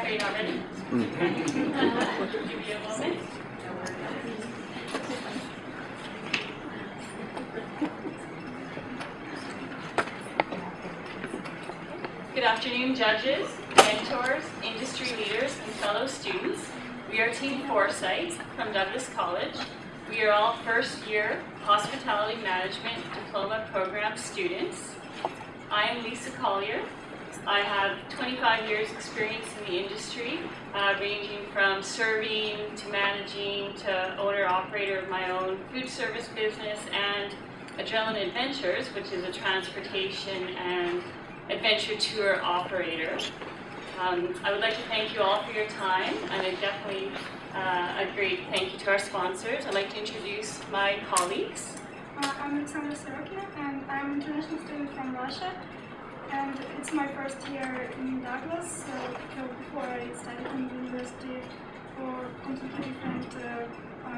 great already. Give you a moment. Good afternoon, judges, mentors, industry leaders, and fellow students. We are Team Foresight from Douglas College. We are all first-year Hospitality Management Diploma Program students. I am Lisa Collier. I have 25 years experience in the industry, ranging from serving to managing to owner-operator of my own food service business and Adrenaline Adventures, which is a transportation and adventure tour operator. I would like to thank you all for your time, and definitely a great thank you to our sponsors. I'd like to introduce my colleagues. I'm Alexandra Sorokin, and I'm an international student from Russia. And it's my first year in Douglas, so before I studied in the university for completely different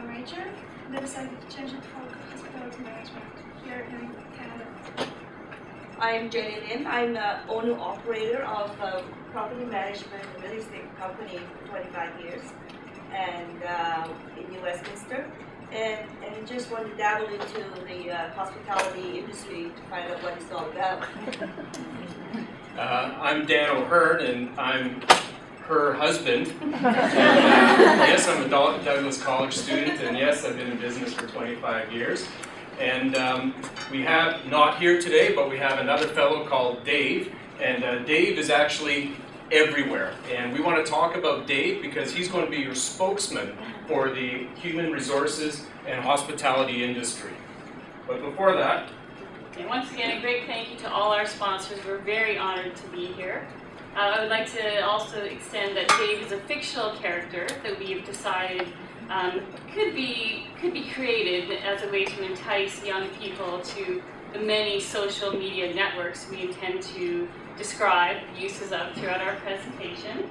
major, I decided to change it for hospitality management here in Canada. I'm Jenny Lin. I'm the owner-operator of a property management and real estate company for 25 years and in New Westminster. And just want to dabble into the hospitality industry to find out what it's all about. I'm Dan O'Hearn, and I'm her husband. Yes, I'm a Douglas College student, and yes, I've been in business for 25 years. And we have, not here today, but we have another fellow called Dave. And Dave is actually everywhere. And we want to talk about Dave because he's going to be your spokesman for the human resources and hospitality industry. But before that... And once again, a great thank you to all our sponsors. We're very honored to be here. I would like to also extend that Dave is a fictional character that we have decided could be created as a way to entice young people to the many social media networks we intend to describe uses of throughout our presentation.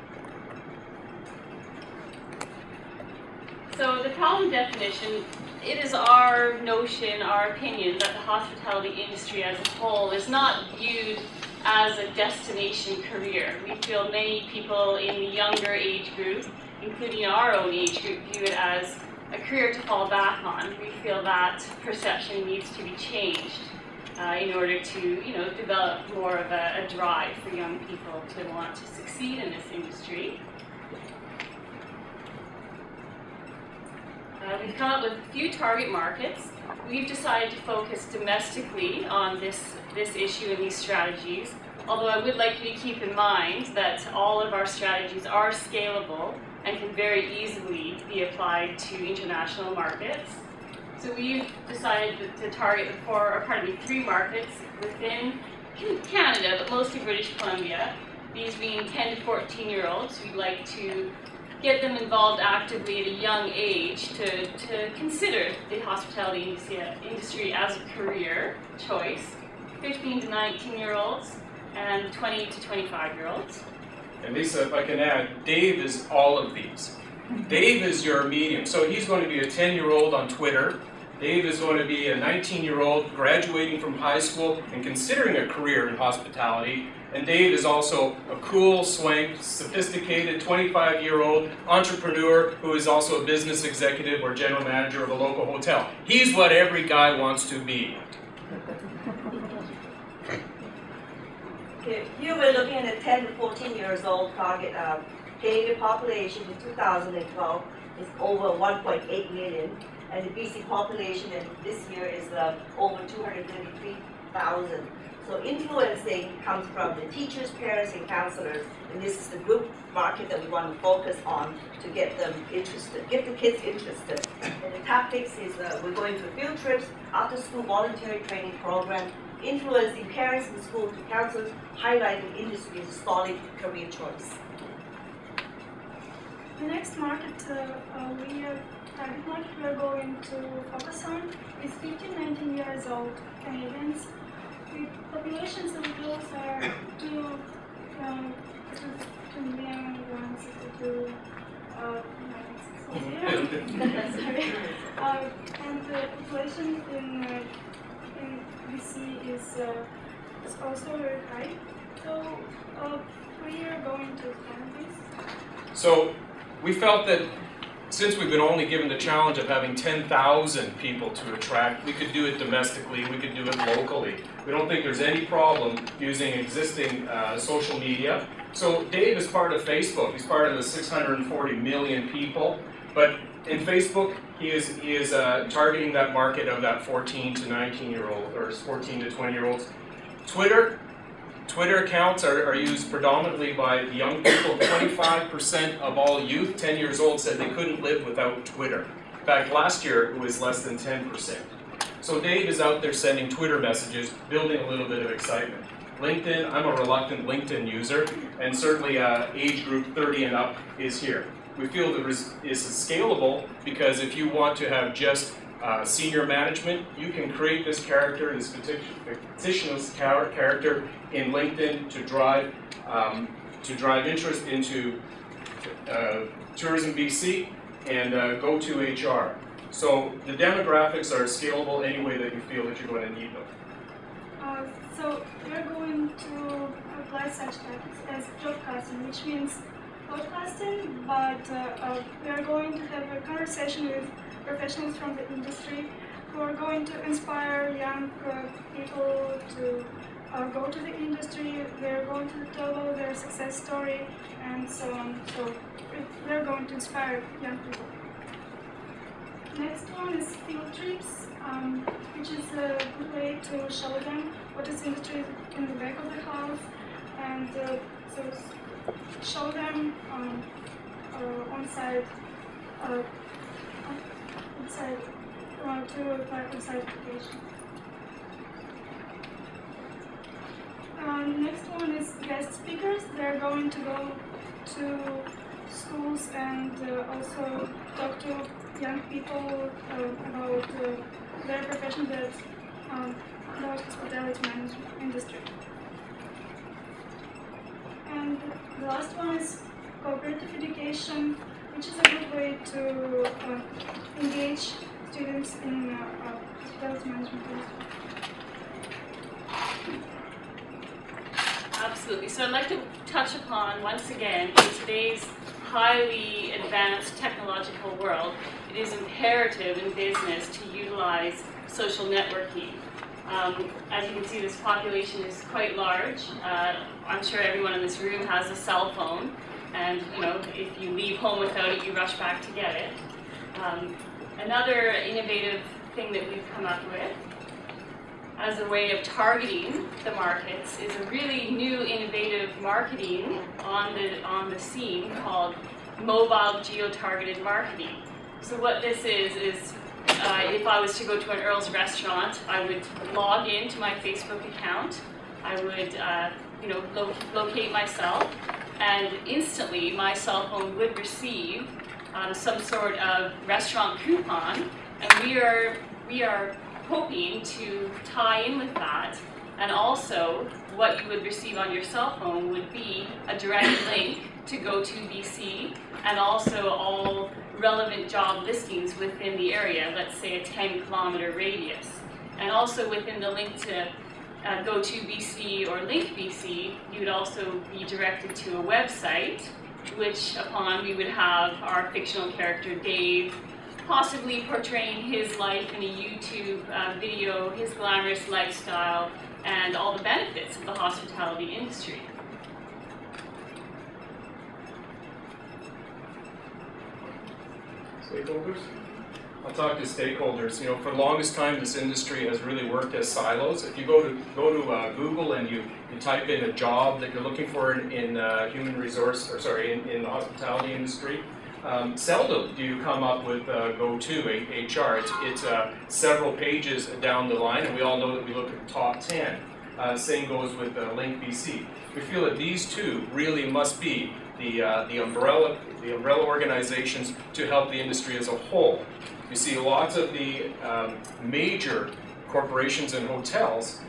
So the problem definition, it is our notion, our opinion, that the hospitality industry as a whole is not viewed as a destination career. We feel many people in the younger age group, including our own age group, view it as a career to fall back on. We feel that perception needs to be changed in order to, develop more of a drive for young people to want to succeed in this industry. We've come up with a few target markets. We've decided to focus domestically on this issue and these strategies, although I would like you to keep in mind that all of our strategies are scalable and can very easily be applied to international markets. So we've decided to target three markets within Canada, but mostly British Columbia. These being 10 to 14-year-olds. We'd like to get them involved actively at a young age to consider the hospitality industry as a career choice. 15 to 19-year-olds and 20 to 25-year-olds. And Lisa, if I can add, Dave is all of these. Dave is your medium. So he's going to be a 10-year-old on Twitter. Dave is going to be a 19-year-old graduating from high school and considering a career in hospitality. And Dave is also a cool, swank, sophisticated 25-year-old entrepreneur who is also a business executive or general manager of a local hotel. He's what every guy wants to be. Okay, here we're looking at a 10 to 14 years old target. Canadian population in 2012 is over 1.8 million, and the BC population this year is over 233,000. So influencing comes from the teachers, parents, and counselors, and this is the group market that we want to focus on to get them interested, get the kids interested. And the tactics is we're going to field trips, after-school voluntary training program, influencing parents in school to counselors, highlighting industry as a solid career choice. The next market, target market we're going to focus on is 15-19 years old Canadians. The populations of those are 2 million 162 sorry. And the population in BC is also very high. So we are going to expand this. So we felt that since we've been only given the challenge of having 10,000 people to attract, we could do it domestically, we could do it locally. We don't think there's any problem using existing social media. So Dave is part of Facebook. He's part of the 640 million people. But in Facebook, he is targeting that market of that 14 to 19-year-old or 14 to 20-year-olds. Twitter accounts are used predominantly by young people. 25% of all youth 10 years old said they couldn't live without Twitter. In fact, last year it was less than 10%. So Dave is out there sending Twitter messages, building a little bit of excitement. LinkedIn, I'm a reluctant LinkedIn user, and certainly age group 30 and up is here. We feel that this is scalable because if you want to have just senior management, you can create this character, this fictitious character in LinkedIn to drive interest into Tourism BC and go to HR. So the demographics are scalable any way that you feel that you're going to need them. So we're going to apply such tactics as jobcasting, which means podcasting, but we are going to have a conversation with professionals from the industry who are going to inspire young people to go to the industry. They're going to tell about their success story and so on. So we're going to inspire young people. Next one is field trips, which is a good way to show them what is industry in the back of the house, and so show them on-site to apply on-site application. Next one is guest speakers. They're going to go to schools and also talk to young people about their profession, that about hospitality management industry. And the last one is cooperative education, which is a good way to engage students in hospitality management industry. Absolutely. So I'd like to touch upon, once again, in today's highly advanced technological world, it is imperative in business to utilize social networking. As you can see, this population is quite large. I'm sure everyone in this room has a cell phone, and if you leave home without it, you rush back to get it. Another innovative thing that we've come up with as a way of targeting the markets is a really new innovative marketing on the scene called mobile geo-targeted marketing. So what this is if I was to go to an Earl's restaurant, I would log into my Facebook account, I would locate myself, and instantly my cell phone would receive some sort of restaurant coupon, and we are hoping to tie in with that, and also what you would receive on your cell phone would be a direct link to go to BC, and also all relevant job listings within the area, let's say a 10-kilometer radius. And also within the link to go to BC or LinkBC, you would also be directed to a website, which upon we would have our fictional character Dave possibly portraying his life in a YouTube video, his glamorous lifestyle, and all the benefits of the hospitality industry. Stakeholders? I'll talk to stakeholders. For the longest time, this industry has really worked as silos. If you go to Google and you type in a job that you're looking for in in the hospitality industry, seldom do you come up with go to HR. It's several pages down the line, and we all know that we look at the top 10. Same goes with LinkBC. We feel that these two really must be the umbrella organizations to help the industry as a whole. You see lots of the major corporations and hotels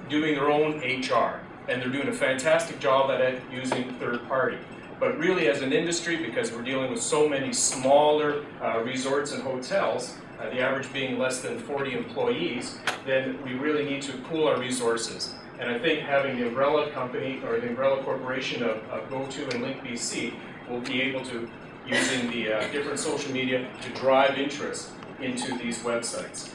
doing their own HR, and they're doing a fantastic job at it using third party. But really as an industry, because we're dealing with so many smaller resorts and hotels, the average being less than 40 employees, then we really need to pool our resources. And I think having the umbrella company or the umbrella corporation of GoTo and LinkBC will be able to, using the different social media, to drive interest into these websites.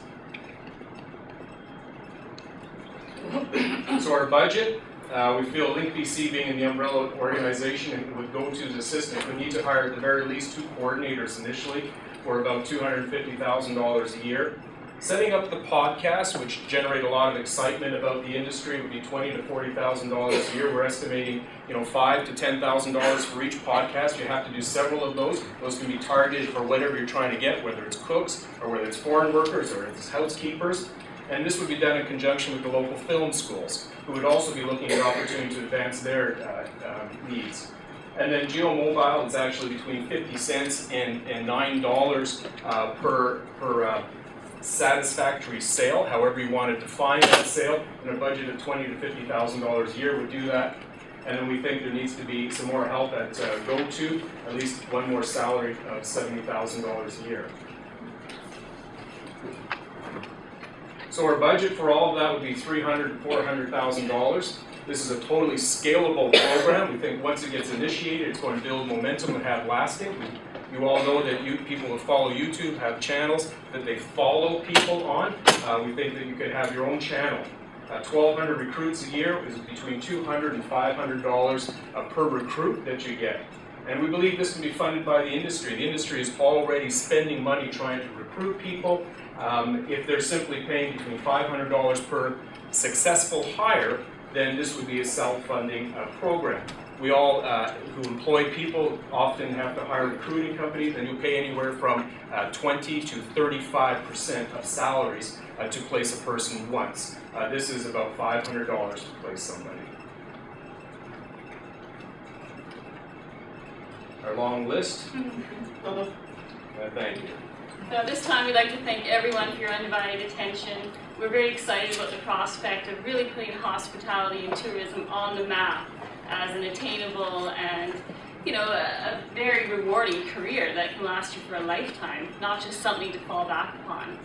So our budget, we feel LinkBC being in the umbrella organization and with GoTo's assistant, we need to hire at the very least 2 coordinators initially for about $250,000 a year. Setting up the podcast, which generate a lot of excitement about the industry, would be $20,000 to $40,000 a year. We're estimating, $5,000 to $10,000 for each podcast. You have to do several of those. Those can be targeted for whatever you're trying to get, whether it's cooks or whether it's foreign workers or it's housekeepers. And this would be done in conjunction with the local film schools, who would also be looking at opportunity to advance their needs. And then GeoMobile is actually between 50 cents and $9 per satisfactory sale, however you want to define that sale, and a budget of $20,000 to $50,000 a year would do that. And then we think there needs to be some more help at GoTo, at least one more salary of $70,000 a year. So our budget for all of that would be $300,000 to $400,000. This is a totally scalable program. We think once it gets initiated, it's going to build momentum and have lasting. You all know that people who follow YouTube have channels that they follow people on. We think that you could have your own channel. 1,200 recruits a year is between $200 and $500 per recruit that you get. And we believe this can be funded by the industry. The industry is already spending money trying to recruit people. If they're simply paying between $500 per successful hire, then this would be a self-funding program. We all who employ people often have to hire recruiting companies, and you pay anywhere from 20 to 35% of salaries to place a person once. This is about $500 to place somebody. Our long list. Thank you. So at this time, we'd like to thank everyone for your undivided attention. We're very excited about the prospect of really putting hospitality and tourism on the map as an attainable and, a very rewarding career that can last you for a lifetime, not just something to fall back upon.